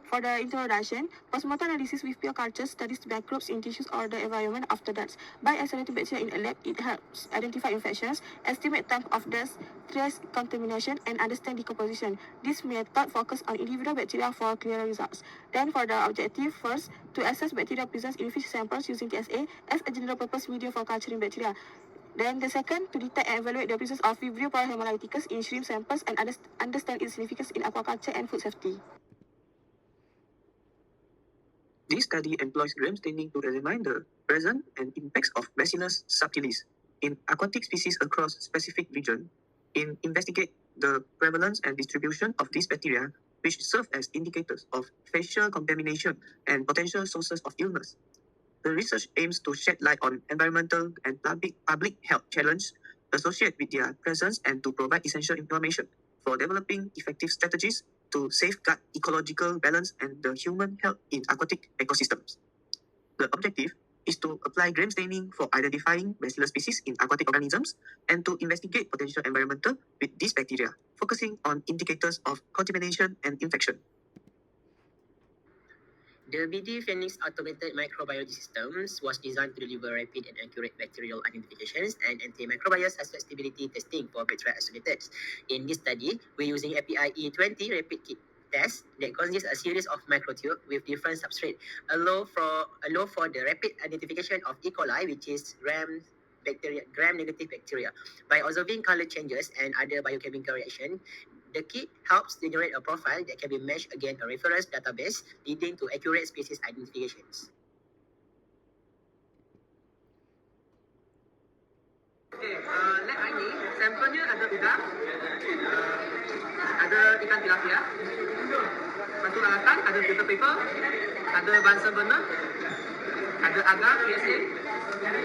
For the introduction, postmortem analysis with pure cultures studies microbes in tissues or the environment after death. By isolating bacteria in a lab, it helps identify infections, estimate time of death, trace contamination, and understand decomposition. This method focuses on individual bacteria for clearer results. Then for the objective, first, to assess bacteria presence in fish samples using TSA as a general-purpose medium for culturing bacteria. Then the second, to detect and evaluate the presence of Vibrio hemolyticus in shrimp samples and understand its significance in aquaculture and food safety. This study employs gram staining to examine the presence and impacts of Bacillus subtilis in aquatic species across specific regions, in investigate the prevalence and distribution of these bacteria, which serve as indicators of facial contamination and potential sources of illness. The research aims to shed light on environmental and public health challenges associated with their presence and to provide essential information for developing effective strategies to safeguard ecological balance and the human health in aquatic ecosystems. The objective is to apply gram staining for identifying bacillus species in aquatic organisms and to investigate potential environmental with these bacteria, focusing on indicators of contamination and infection. The BD Pheonix automated microbiology systems was designed to deliver rapid and accurate bacterial identifications and antimicrobial susceptibility testing for bacteria isolators. In this study, we're using API E20 rapid kit test that consists a series of microtubes with different substrate, allow for the rapid identification of E. coli, which is gram-negative bacteria. By observing color changes and other biochemical reaction, the kit helps generate a profile that can be matched against a reference database, leading to accurate species identifications. Okay, lab ini sampelnya ada udang, ada ikan tilapia, batu alatan, ada filter paper, ada Bunsen burner, ada agar PSA,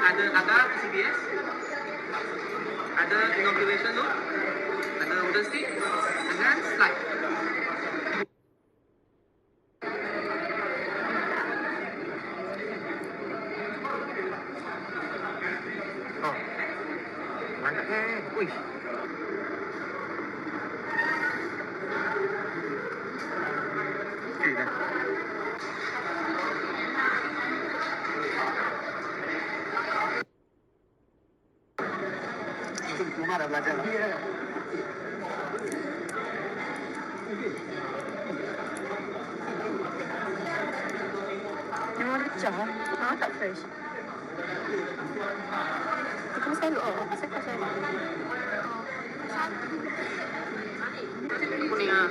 ada agar PCBS, ada inoculation loop, ada wooden stick, dengan slide. Oh, mantap. Wih. Rumah dah belajar lah. Memang recah lah. Tak fresh. Kita mesti selalu. Saya kau selalu. Kuning lah.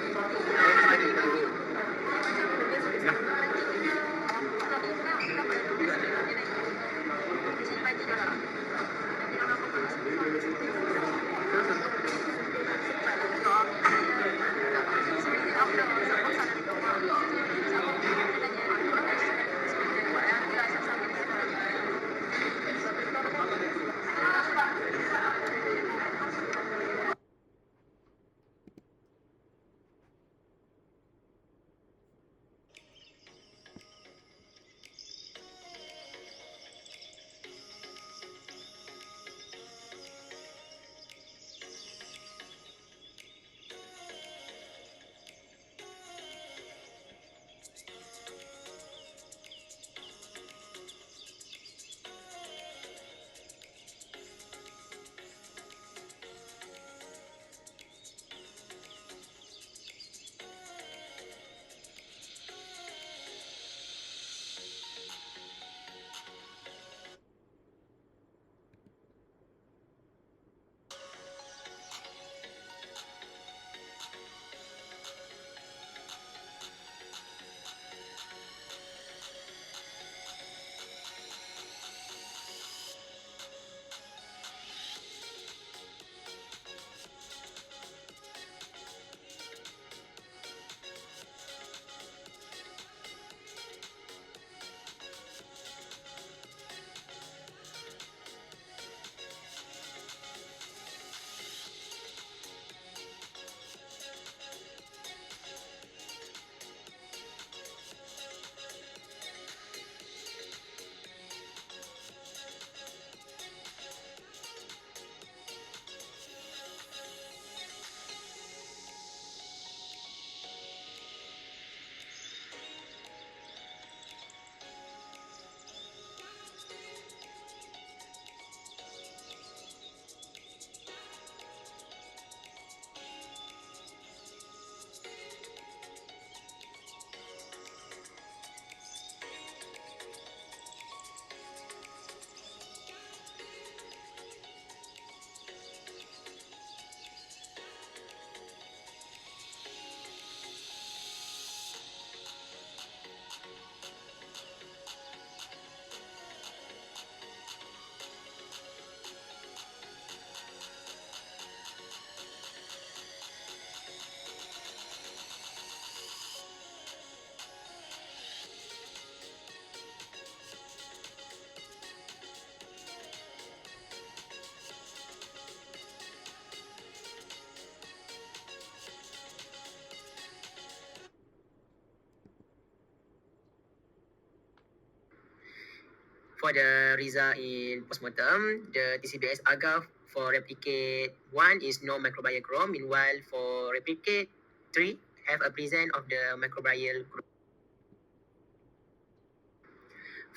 For the result in postmortem, the TCBS agar for replicate 1 is no microbial growth. Meanwhile, for replicate 3, have a presence of the microbial growth.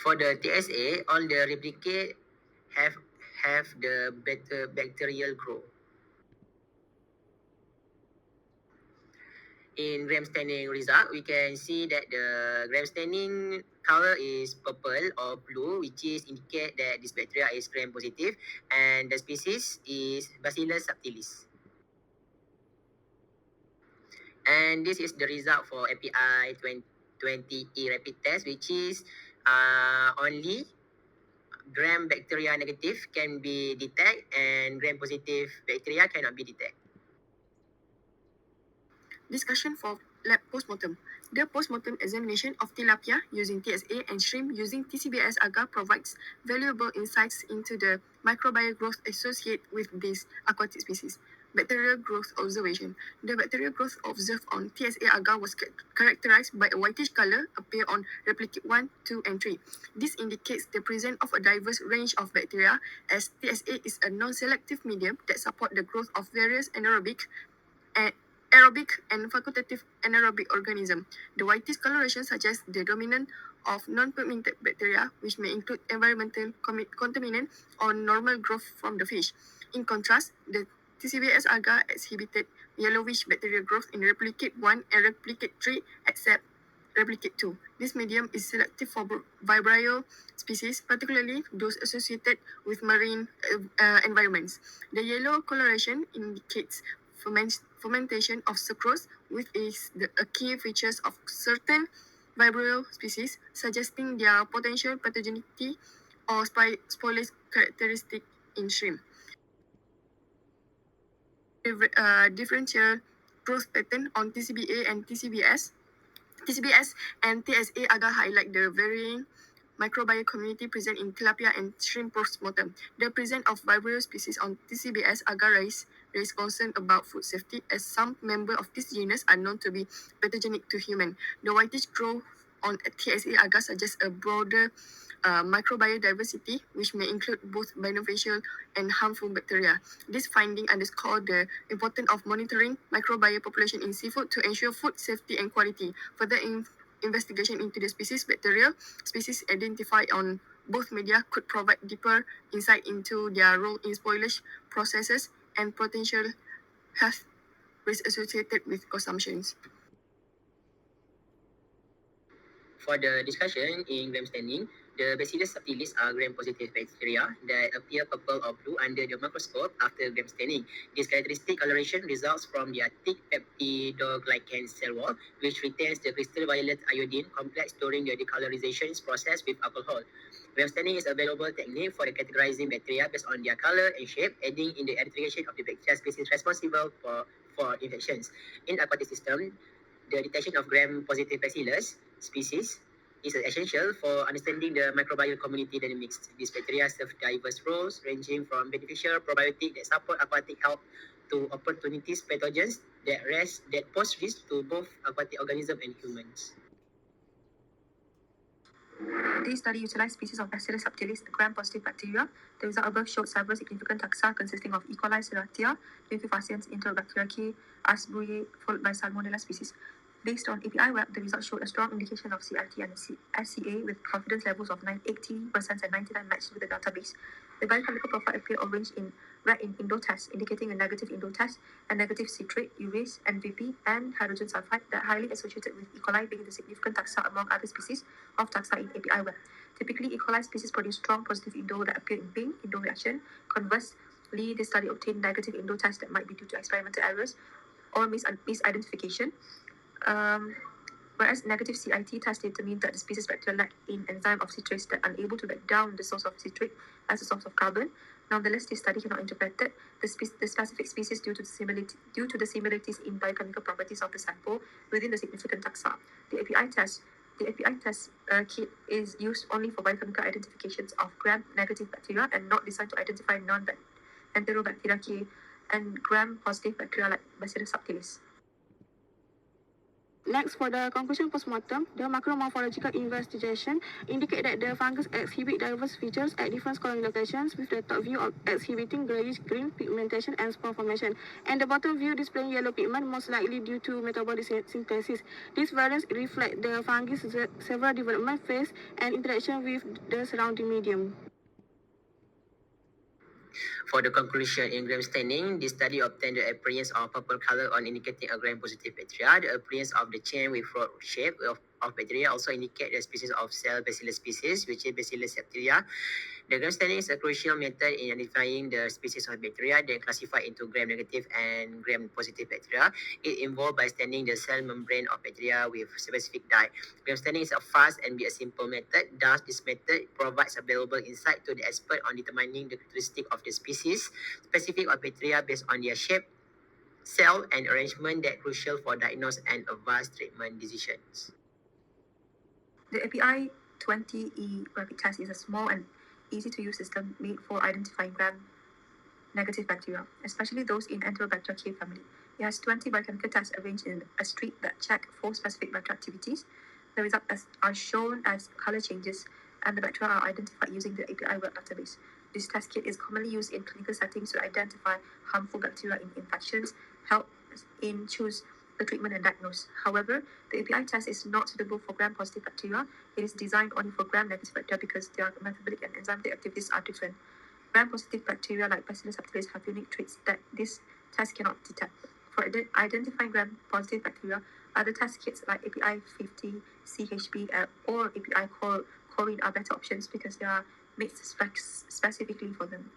For the TSA, all the replicate have the bacterial growth. In gram staining result, we can see that the gram staining color is purple or blue, which is indicate that this bacteria is gram positive, and the species is Bacillus subtilis. And this is the result for API 20E rapid test, which is only gram bacteria negative can be detected and gram positive bacteria cannot be detected. Discussion for lab postmortem. The postmortem examination of tilapia using TSA and shrimp using TCBS agar provides valuable insights into the microbial growth associated with these aquatic species. Bacterial growth observation. The bacterial growth observed on TSA agar was characterized by a whitish color appear on replicate 1, 2, and 3. This indicates the presence of a diverse range of bacteria, as TSA is a non-selective medium that supports the growth of various aerobic and facultative anaerobic organism. The whitish coloration suggests the dominance of non-pigmented bacteria, which may include environmental contaminant or normal growth from the fish. In contrast, the TCBS agar exhibited yellowish bacterial growth in replicate 1 and replicate 3, except replicate 2. This medium is selective for vibrio species, particularly those associated with marine environments. The yellow coloration indicates fermentation of sucrose, which is a key feature of certain vibrio species, suggesting their potential pathogenicity or spoilage characteristic in shrimp. Differential growth pattern on TCBA and TCBS and TSA agar highlight the varying microbial community present in tilapia and shrimp postmortem. The presence of vibrio species on TCBS agar raise concern about food safety, as some members of this genus are known to be pathogenic to human. The whitish growth on TSA agar suggests a broader microbial diversity, which may include both beneficial and harmful bacteria. This finding underscores the importance of monitoring microbial population in seafood to ensure food safety and quality. Further investigation into the bacterial species identified on both media could provide deeper insight into their role in spoilage processes and potential health risks associated with consumptions. For the discussion in gram staining, the Bacillus subtilis are gram-positive bacteria that appear purple or blue under the microscope after gram staining. This characteristic coloration results from their thick peptidoglycan cell wall, which retains the crystal violet iodine complex during the decolorization process with alcohol. Gram staining is a available technique for categorizing bacteria based on their color and shape, aiding in the identification of the bacteria species responsible for infections. In aquatic system, the detection of gram-positive bacillus species is essential for understanding the microbial community dynamics. These bacteria serve diverse roles, ranging from beneficial probiotics that support aquatic health to opportunities pathogens that pose risk to both aquatic organisms and humans. This study utilized species of Bacillus subtilis, the gram-positive bacteria. The result above showed several significant taxa consisting of E. coli, Serratia, Liquefaciens, Enterobacteriaceae, Asbury, followed by Salmonella species. Based on API web, the results showed a strong indication of CRT and SCA with confidence levels of 80% and 99% matched with the database. The biochemical profile appeared orange in red in Indo test, indicating a negative Indo test, and negative citrate, urase, NVP, and hydrogen sulfide that highly associated with E. coli being the significant taxa among other species of taxa in API web. Typically, E. coli species produce strong positive Indo that appear in pink Indo reaction. Conversely, this study obtained negative Indo tests that might be due to experimental errors or misidentification. Whereas negative CIT test determined that the species bacteria lack in enzyme of citrate that are unable to break down the source of citrate as a source of carbon. Nonetheless, this study cannot interpret the specific species due to the similarities in biochemical properties of the sample within the significant taxa. The API test kit is used only for biochemical identifications of gram-negative bacteria and not designed to identify non-enterobacteriaceae and gram-positive bacteria like Bacillus subtilis. Next, for the conclusion postmortem, the macromorphological investigation indicate that the fungus exhibit diverse features at different colony locations, with the top view of exhibiting grayish green pigmentation and spore formation, and the bottom view displaying yellow pigment, most likely due to metabolic synthesis. These variants reflect the fungus' several development phase and interaction with the surrounding medium. For the conclusion in gram staining, this study obtained the appearance of purple color on indicating a gram-positive bacteria. The appearance of the chain with rod shape of bacteria also indicate the species of cell bacillus species, which is Bacillus septilia. The gram staining is a crucial method in identifying the species of bacteria that classify into gram-negative and gram-positive bacteria. It involved by staining the cell membrane of bacteria with specific dye. Gram staining is a fast and a simple method. Thus, this method provides a valuable insight to the expert on determining the characteristic of the species specific of bacteria based on their shape, cell, and arrangement that crucial for diagnosis and advanced treatment decisions. The API 20E rapid test is a small and easy-to-use system made for identifying gram-negative bacteria, especially those in Enterobacter family. It has 20 biochemical tests arranged in a street that check for specific bacterial activities. The results are shown as color changes, and the bacteria are identified using the API web database. This test kit is commonly used in clinical settings to identify harmful bacteria in infections, help in choose the treatment and diagnose. However, the API test is not suitable for gram-positive bacteria. It is designed only for gram-negative bacteria because their metabolic and enzymatic activities are different. Gram-positive bacteria like Bacillus subtilis have unique traits that this test cannot detect. For identifying gram-positive bacteria, other test kits like API 50, CHB, or API Choline are better options because they are made specifically for them.